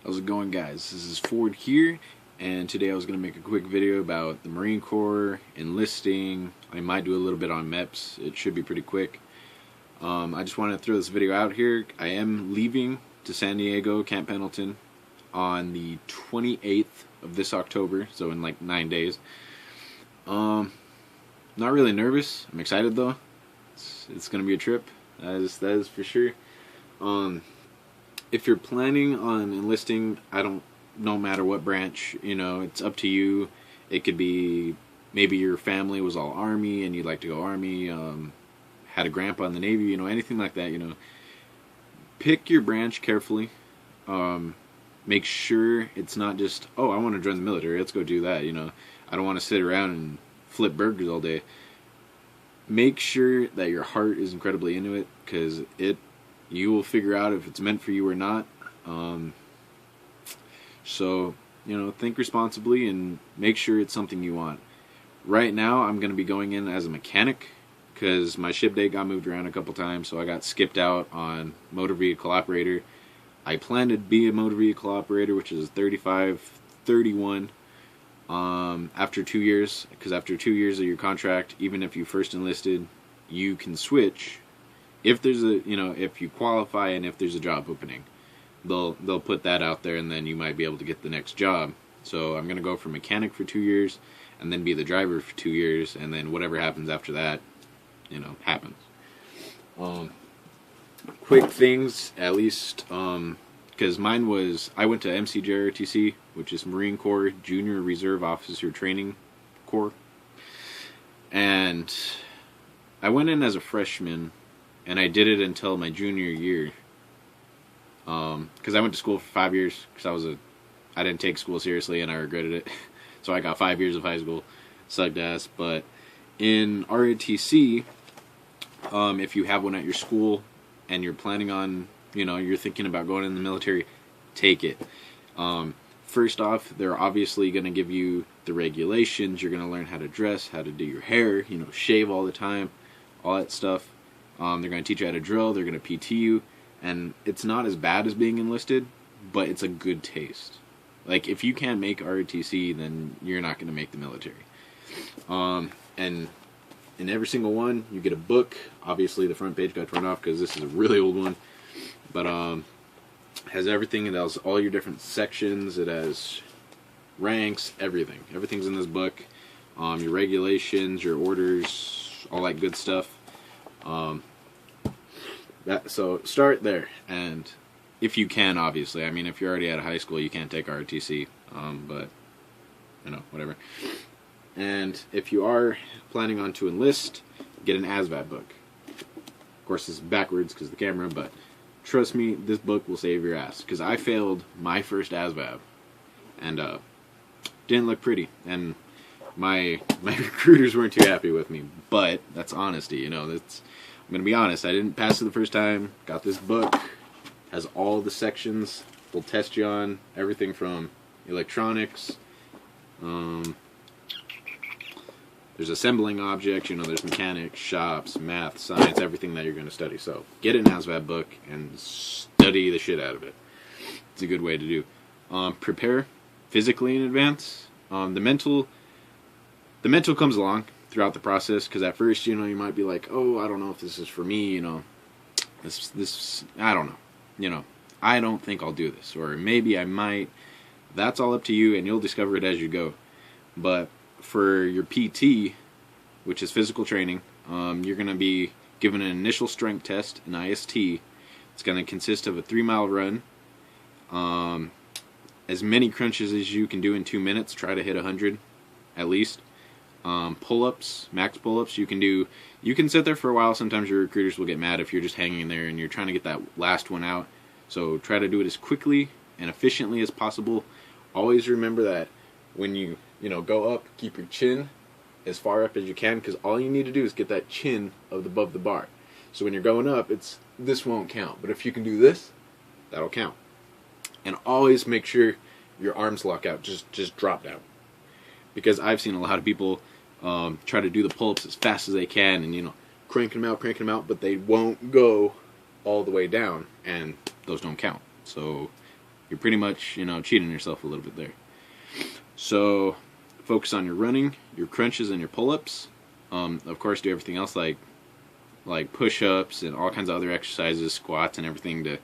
How's it going, guys? This is Ford here, and today I was going to make a quick video about the Marine Corps, enlisting. I might do a little bit on MEPS. It should be pretty quick. I just wanted to throw this video out here. I am leaving to San Diego, Camp Pendleton, on the 28th of this October, so in like 9 days. Not really nervous. I'm excited though. It's going to be a trip. That is for sure. If you're planning on enlisting, no matter what branch, it's up to you. It could be maybe your family was all Army and you'd like to go Army, had a grandpa in the Navy, anything like that, Pick your branch carefully. Make sure it's not just, oh, I want to join the military, let's go do that, I don't want to sit around and flip burgers all day. Make sure that your heart is incredibly into it, because you will figure out if it's meant for you or not. So, think responsibly and make sure it's something you want. Right now, I'm going to be going in as a mechanic because my ship date got moved around a couple times, so I got skipped out on motor vehicle operator. I plan to be a motor vehicle operator, which is 35-31, after 2 years, because after 2 years of your contract, even if you first enlisted, you can switch. If there's if you qualify and if there's a job opening, they'll put that out there, and then you might be able to get the next job. So I'm gonna go for mechanic for 2 years, and then be the driver for 2 years, and then whatever happens after that, happens. Quick things, at least, because mine was, I went to MCRD, which is Marine Corps Junior Reserve Officer Training Corps, and I went in as a freshman. And I did it until my junior year, because I went to school for 5 years, because I didn't take school seriously and I regretted it. So I got 5 years of high school, sucked ass. But in ROTC, if you have one at your school and you're planning on, you're thinking about going in the military, take it. First off, they're obviously going to give you the regulations. You're going to learn how to dress, how to do your hair, shave all the time, all that stuff. They're going to teach you how to drill, they're going to PT you, and it's not as bad as being enlisted, but it's a good taste. Like, if you can't make ROTC, then you're not going to make the military. And in every single one, you get a book. Obviously, the front page got torn off because this is a really old one. But has everything. It has all your different sections. It has ranks, everything. Everything's in this book. Your regulations, your orders, all that good stuff. So start there, and if you can, obviously. I mean, if you're already out of high school, you can't take ROTC, but whatever. And if you are planning on to enlist, get an ASVAB book. Of course, this is backwards because of the camera, but trust me, this book will save your ass, because I failed my first ASVAB, and didn't look pretty, and my recruiters weren't too happy with me, but that's honesty, I'm going to be honest, I didn't pass it the first time, got this book, has all the sections, will test you on everything from electronics, there's assembling objects, there's mechanics, shops, math, science, everything that you're going to study. So get an ASVAB book and study the shit out of it. It's a good way to do. Prepare physically in advance. The mental comes along throughout the process, because at first, you might be like, oh, I don't know if this is for me, this, I don't know, I don't think I'll do this, or maybe I might. That's all up to you, and you'll discover it as you go. But for your PT, which is physical training, you're going to be given an initial strength test, an IST. It's going to consist of a 3-mile run, as many crunches as you can do in 2 minutes. Try to hit 100 at least. Pull-ups, max pull-ups, you can sit there for a while. Sometimes your recruiters will get mad if you're just hanging there and you're trying to get that last one out. So try to do it as quickly and efficiently as possible. Always remember that when you go up, keep your chin as far up as you can, because all you need to do is get that chin above the bar. So when you're going up, this won't count, but if you can do this, that'll count. And always make sure your arms lock out. Just drop down. Because I've seen a lot of people try to do the pull-ups as fast as they can, and cranking them out, but they won't go all the way down, and those don't count. So you're pretty much, cheating yourself a little bit there. So focus on your running, your crunches, and your pull-ups. Of course, do everything else like push-ups and all kinds of other exercises, squats and everything to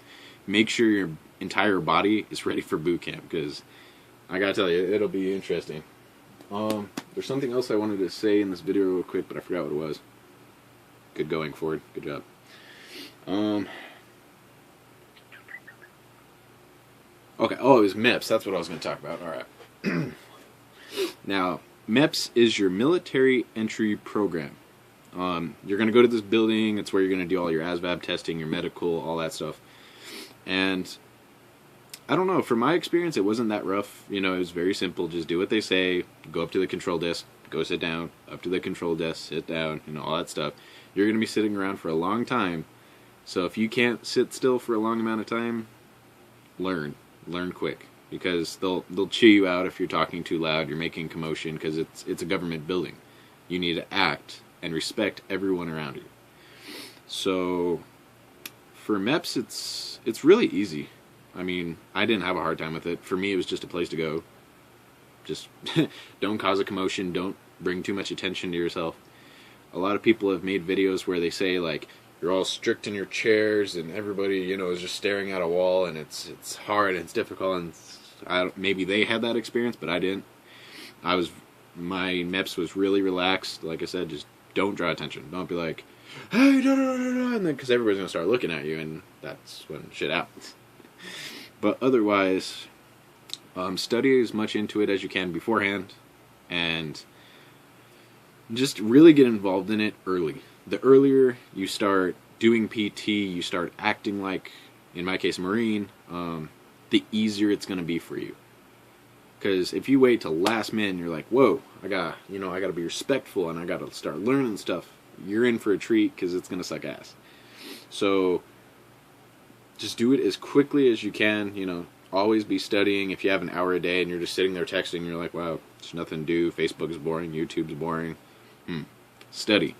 make sure your entire body is ready for boot camp, because I gotta tell you, it'll be interesting. There's something else I wanted to say in this video real quick, but I forgot what it was. Good going, Ford. Good job. Okay, it was MEPS. That's what I was going to talk about. Alright. Now, MEPS is your military entry program. You're going to go to this building. It's where you're going to do all your ASVAB testing, your medical, all that stuff. And I don't know, from my experience, it wasn't that rough. It was very simple. Just do what they say. Go up to the control desk, go sit down. Up to the control desk, sit down, all that stuff. You're going to be sitting around for a long time. So if you can't sit still for a long amount of time, learn quick, because they'll chew you out if you're talking too loud, you're making commotion, because it's a government building. You need to act and respect everyone around you. So for MEPS, it's really easy. I mean, I didn't have a hard time with it. For me, it was just a place to go. Just don't cause a commotion, don't bring too much attention to yourself. A lot of people have made videos where they say, like, you're all strict in your chairs and everybody, is just staring at a wall, and it's hard and it's difficult, and maybe they had that experience, but I didn't. My MEPS was really relaxed. Like I said, just don't draw attention. Don't be like, hey, and then, because everybody's going to start looking at you, and that's when shit happens. But otherwise, study as much into it as you can beforehand, and just really get involved in it early. The earlier you start doing PT, you start acting like, in my case, Marine, the easier it's going to be for you. Because if you wait till last minute and you're like, whoa, I got to be respectful and I got to start learning stuff, you're in for a treat, because it's going to suck ass. So just do it as quickly as you can. Always be studying. If you have an hour a day and you're just sitting there texting, and you're like, wow, there's nothing to do, Facebook is boring, YouTube's boring, study.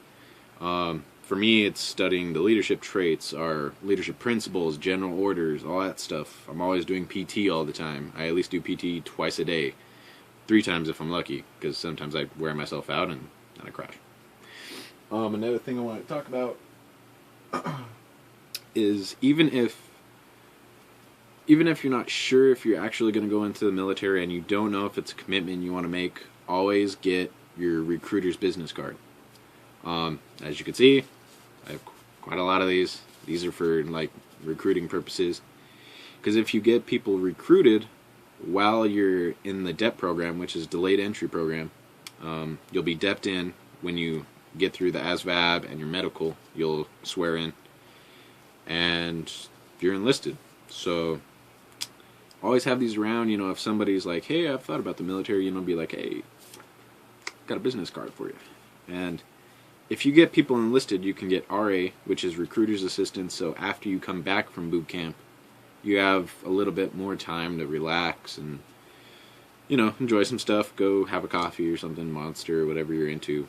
For me, it's studying the leadership traits, our leadership principles, general orders, all that stuff. I'm always doing PT all the time. I at least do PT twice a day, 3 times if I'm lucky, because sometimes I wear myself out and then I crash. Another thing I want to talk about is even if you're not sure if you're actually going to go into the military and you don't know if it's a commitment you want to make, always get your recruiter's business card. As you can see, I have quite a lot of these. These are for recruiting purposes. Because if you get people recruited while you're in the DEP program, which is delayed entry program, you'll be DEP'd in. When you get through the ASVAB and your medical, you'll swear in, and you're enlisted. So always have these around. If somebody's like, hey, I've thought about the military, be like, hey, got a business card for you. And if you get people enlisted, you can get RA, which is recruiter's assistant. So after you come back from boot camp, you have a little bit more time to relax and, enjoy some stuff. Go have a coffee or something, Monster, whatever you're into,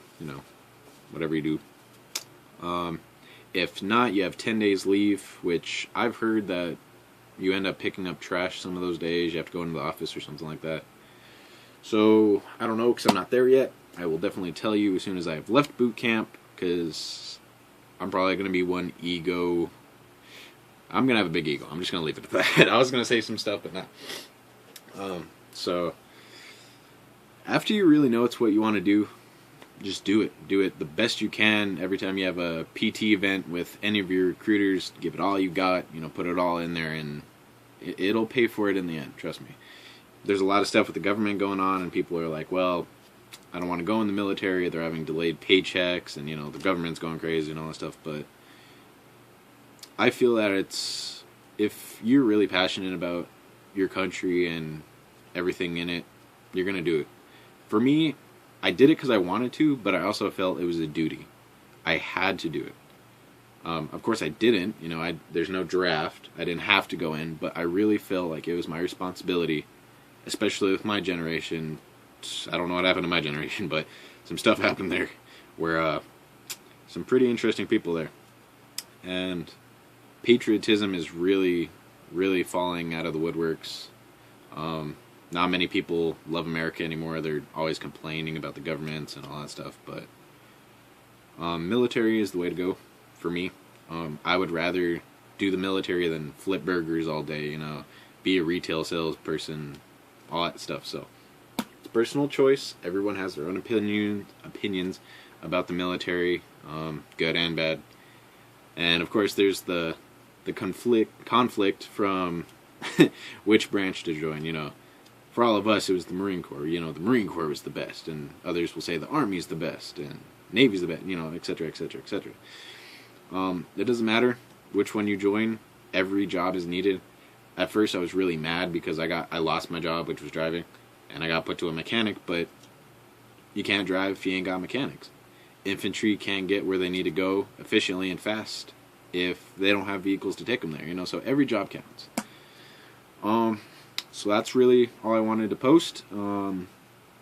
whatever you do. If not, you have 10 days leave, which I've heard that you end up picking up trash some of those days. You have to go into the office or something like that. So, I don't know, because I'm not there yet. I will definitely tell you as soon as I've left boot camp, because I'm probably going to be one ego. I'm going to have a big ego. I'm just going to leave it at that. I was going to say some stuff, but not. So, after you really know it's what you want to do, just do it. Do it the best you can. Every time you have a PT event with any of your recruiters, give it all you got. Put it all in there, and it'll pay for it in the end. Trust me. There's a lot of stuff with the government going on, and people are like, well, I don't want to go in the military. They're having delayed paychecks, and the government's going crazy and all that stuff. But I feel that if you're really passionate about your country and everything in it, you're going to do it. For me, I did it because I wanted to, but I also felt it was a duty. I had to do it. Of course, I didn't. There's no draft. I didn't have to go in, but I really felt like it was my responsibility, especially with my generation. I don't know what happened to my generation, but some stuff happened there where some pretty interesting people there. And patriotism is really really falling out of the woodworks. Not many people love America anymore. They're always complaining about the governments and all that stuff, but military is the way to go for me. I would rather do the military than flip burgers all day, you know, be a retail salesperson, all that stuff. So it's personal choice. Everyone has their own opinions about the military, good and bad. And of course there's the conflict from which branch to join, you know. For all of us, it was the Marine Corps. You know, the Marine Corps was the best, and others will say the Army's the best, and Navy's the best, you know, etc., etc., etc. It doesn't matter which one you join. Every job is needed. At first, I was really mad because I lost my job, which was driving, and I got put to a mechanic, but you can't drive if you ain't got mechanics. Infantry can't get where they need to go efficiently and fast if they don't have vehicles to take them there, you know, so every job counts. So that's really all I wanted to post.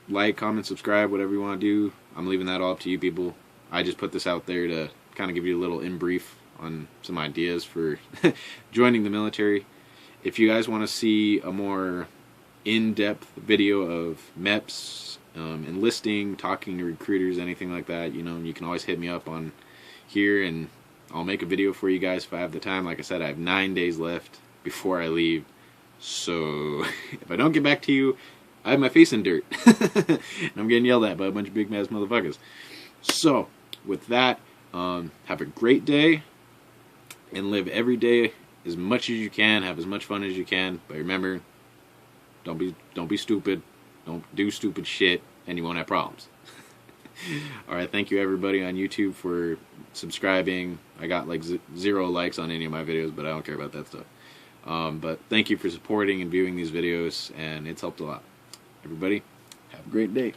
Like, comment, subscribe, whatever you want to do. I'm leaving that all up to you people. I just put this out there to kind of give you a little in brief on some ideas for joining the military. If you guys want to see a more in-depth video of MEPS, enlisting, talking to recruiters, anything like that, you know, you can always hit me up on here and I'll make a video for you guys if I have the time. Like I said, I have 9 days left before I leave. So if I don't get back to you, I have my face in dirt. And I'm getting yelled at by a bunch of big ass motherfuckers. So with that, have a great day and live every day as much as you can. Have as much fun as you can. But remember, don't be stupid. Don't do stupid shit, and you won't have problems. Alright, thank you everybody on YouTube for subscribing. I got like 0 likes on any of my videos, but I don't care about that stuff. But thank you for supporting and viewing these videos, and it's helped a lot. Everybody, have a great day.